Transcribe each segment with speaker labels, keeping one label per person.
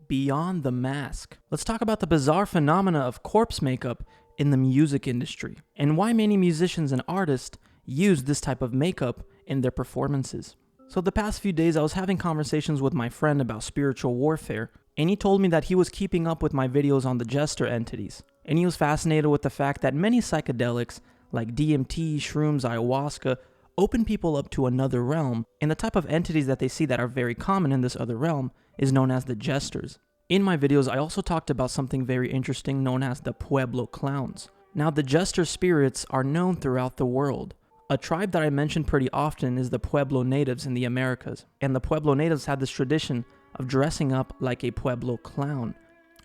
Speaker 1: Beyond the mask. Let's talk about the bizarre phenomena of corpse makeup in the music industry, and why many musicians and artists use this type of makeup in their performances. So the past few days I was having conversations with my friend about spiritual warfare, and he told me that he was keeping up with my videos on the jester entities, and he was fascinated with the fact that many psychedelics like DMT, shrooms, ayahuasca open people up to another realm, and the type of entities that they see that are very common in this other realm is known as the jesters. In my videos, I also talked about something very interesting known as the Pueblo clowns. Now, the jester spirits are known throughout the world. A tribe that I mention pretty often is the Pueblo natives in the Americas, and the Pueblo natives have this tradition of dressing up like a Pueblo clown.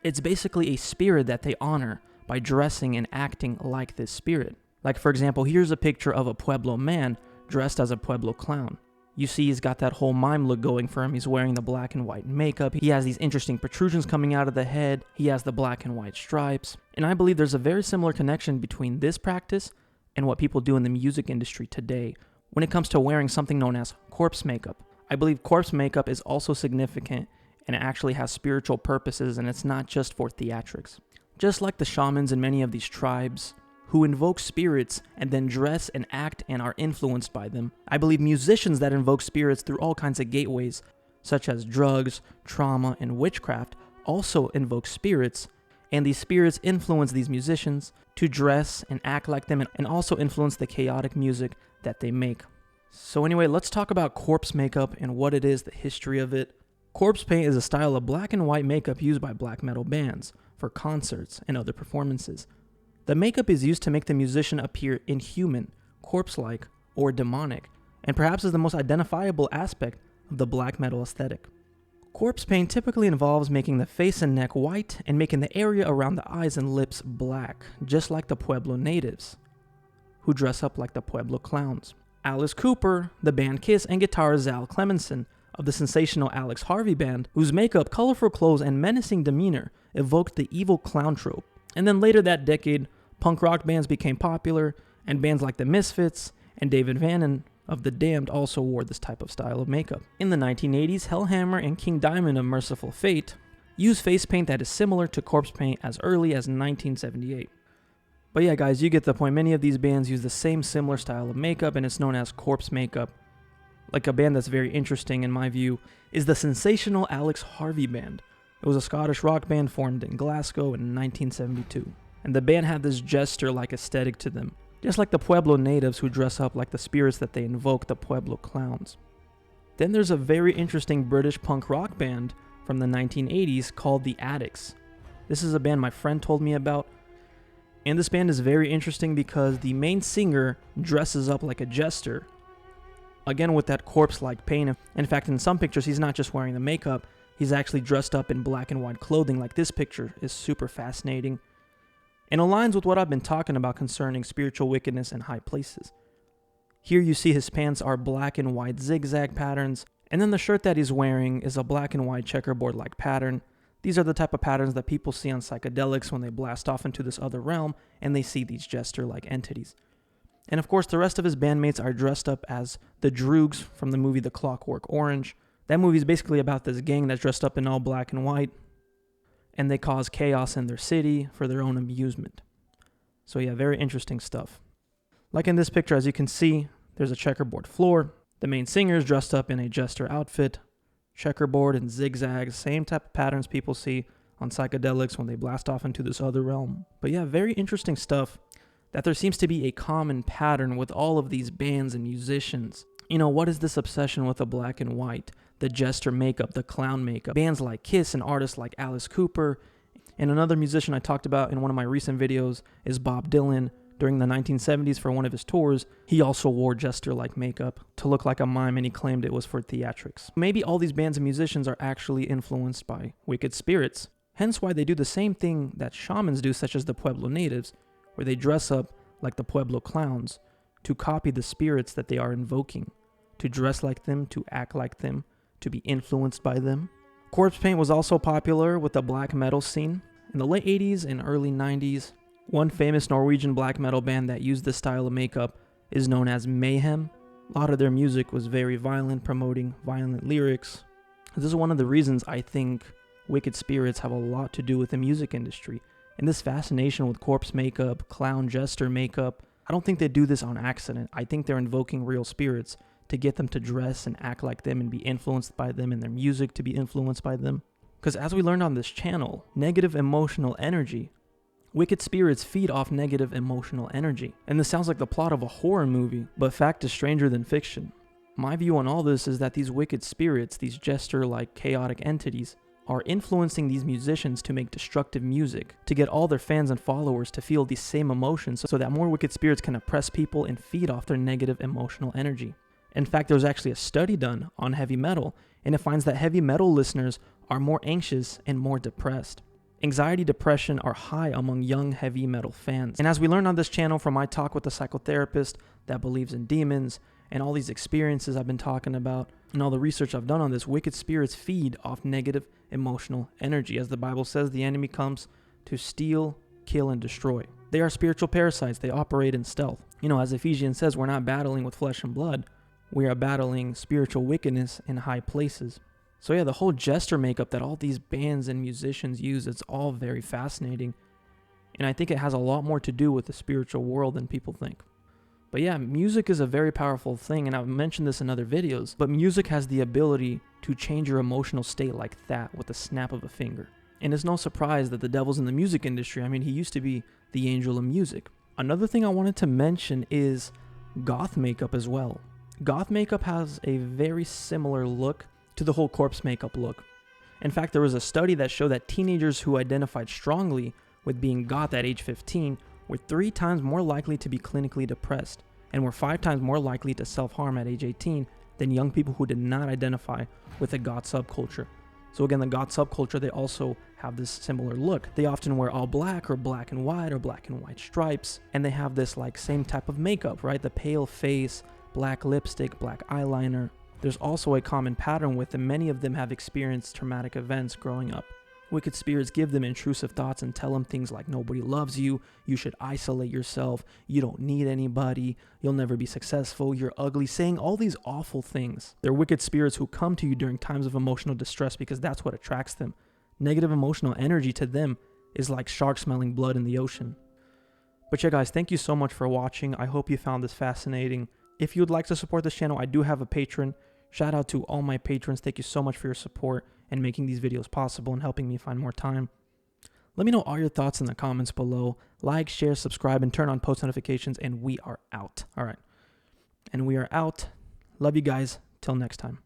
Speaker 1: It's basically a spirit that they honor by dressing and acting like this spirit. Like, for example, here's a picture of a Pueblo man dressed as a Pueblo clown. You see he's got that whole mime look going for him. He's wearing the black and white makeup. He has these interesting protrusions coming out of the head. He has the black and white stripes. And I believe there's a very similar connection between this practice and what people do in the music industry today when it comes to wearing something known as corpse makeup. I believe corpse makeup is also significant and it actually has spiritual purposes, and it's not just for theatrics. Just like the shamans in many of these tribes who invoke spirits and then dress and act and are influenced by them, I believe musicians that invoke spirits through all kinds of gateways, such as drugs, trauma, and witchcraft, also invoke spirits, and these spirits influence these musicians to dress and act like them, and also influence the chaotic music that they make. So anyway, let's talk about corpse makeup and what it is, the history of it. Corpse paint is a style of black and white makeup used by black metal bands for concerts and other performances. The makeup is used to make the musician appear inhuman, corpse-like, or demonic, and perhaps is the most identifiable aspect of the black metal aesthetic. Corpse paint typically involves making the face and neck white and making the area around the eyes and lips black, just like the Pueblo natives, who dress up like the Pueblo clowns. Alice Cooper, the band Kiss, and guitarist Zal Clemenson of the sensational Alex Harvey Band, whose makeup, colorful clothes, and menacing demeanor evoked the evil clown trope. And then later that decade, punk rock bands became popular, and bands like the Misfits and David Vannon of The Damned also wore this type of style of makeup. In the 1980s, Hellhammer and King Diamond of Merciful Fate used face paint that is similar to corpse paint as early as 1978. But yeah, guys, you get the point. Many of these bands use the same similar style of makeup, and it's known as corpse makeup. Like a band that's very interesting in my view is the sensational Alex Harvey Band. It was a Scottish rock band formed in Glasgow in 1972. And the band had this jester-like aesthetic to them, just like the Pueblo natives who dress up like the spirits that they invoke, the Pueblo clowns. Then there's a very interesting British punk rock band from the 1980s called the Addicts. This is a band my friend told me about, and this band is very interesting because the main singer dresses up like a jester, again with that corpse-like paint. In fact, in some pictures, he's not just wearing the makeup, he's actually dressed up in black and white clothing. Like this picture is super fascinating and aligns with what I've been talking about concerning spiritual wickedness in high places. Here you see his pants are black and white zigzag patterns, and then the shirt that he's wearing is a black and white checkerboard-like pattern. These are the type of patterns that people see on psychedelics when they blast off into this other realm and they see these jester-like entities. And of course, the rest of his bandmates are dressed up as the Droogs from the movie The Clockwork Orange. That movie is basically about this gang that's dressed up in all black and white, and they cause chaos in their city for their own amusement. So yeah, very interesting stuff. Like in this picture, as you can see, there's a checkerboard floor. The main singer is dressed up in a jester outfit, checkerboard and zigzags, same type of patterns people see on psychedelics when they blast off into this other realm. But yeah, very interesting stuff that there seems to be a common pattern with all of these bands and musicians. You know, what is this obsession with the black and white, the jester makeup, the clown makeup? Bands like Kiss and artists like Alice Cooper. And another musician I talked about in one of my recent videos is Bob Dylan. During the 1970s for one of his tours, he also wore jester-like makeup to look like a mime, and he claimed it was for theatrics. Maybe all these bands and musicians are actually influenced by wicked spirits, hence why they do the same thing that shamans do, such as the Pueblo natives, where they dress up like the Pueblo clowns to copy the spirits that they are invoking, to dress like them, to act like them, to be influenced by them. Corpse paint was also popular with the black metal scene. In the late 80s and early 90s, one famous Norwegian black metal band that used this style of makeup is known as Mayhem. A lot of their music was very violent, promoting violent lyrics. This is one of the reasons I think wicked spirits have a lot to do with the music industry. And this fascination with corpse makeup, clown jester makeup, I don't think they do this on accident. I think they're invoking real spirits to get them to dress and act like them and be influenced by them, and their music to be influenced by them. Because as we learned on this channel, negative emotional energy, wicked spirits feed off negative emotional energy. And this sounds like the plot of a horror movie, but fact is stranger than fiction. My view on all this is that these wicked spirits, these jester-like chaotic entities, are influencing these musicians to make destructive music, to get all their fans and followers to feel these same emotions so that more wicked spirits can oppress people and feed off their negative emotional energy. In fact, there was actually a study done on heavy metal, and it finds that heavy metal listeners are more anxious and more depressed. Anxiety, depression are high among young heavy metal fans. And as we learned on this channel from my talk with a psychotherapist that believes in demons, and all these experiences I've been talking about, and all the research I've done on this, wicked spirits feed off negative emotional energy. As the Bible says, the enemy comes to steal, kill, and destroy. They are spiritual parasites. They operate in stealth. As Ephesians says, we're not battling with flesh and blood. We are battling spiritual wickedness in high places. So yeah, the whole jester makeup that all these bands and musicians use, it's all very fascinating. And I think it has a lot more to do with the spiritual world than people think. But yeah, music is a very powerful thing, and I've mentioned this in other videos, but music has the ability to change your emotional state like that with a snap of a finger. And it's no surprise that the devil's in the music industry. I mean, he used to be the angel of music. Another thing I wanted to mention is goth makeup as well. Goth makeup has a very similar look to the whole corpse makeup look. In fact, there was a study that showed that teenagers who identified strongly with being goth at age 15 were 3 times more likely to be clinically depressed, and were 5 times more likely to self-harm at age 18 than young people who did not identify with the goth subculture. So again, the goth subculture, they also have this similar look. They often wear all black or black and white or black and white stripes, and they have this like same type of makeup, right? The pale face, black lipstick, black eyeliner. There's also a common pattern with them. Many of them have experienced traumatic events growing up. Wicked spirits give them intrusive thoughts and tell them things like nobody loves you, you should isolate yourself, you don't need anybody, you'll never be successful, you're ugly, saying all these awful things. They're wicked spirits who come to you during times of emotional distress because that's what attracts them. Negative emotional energy to them is like sharks smelling blood in the ocean. But yeah guys, thank you so much for watching. I hope you found this fascinating. If you would like to support this channel, I do have a Patreon. Shout out to all my patrons. Thank you so much for your support and making these videos possible and helping me find more time. Let me know all your thoughts in the comments below. Like, share, subscribe, and turn on post notifications, and we are out. All right. And we are out. Love you guys. Till next time.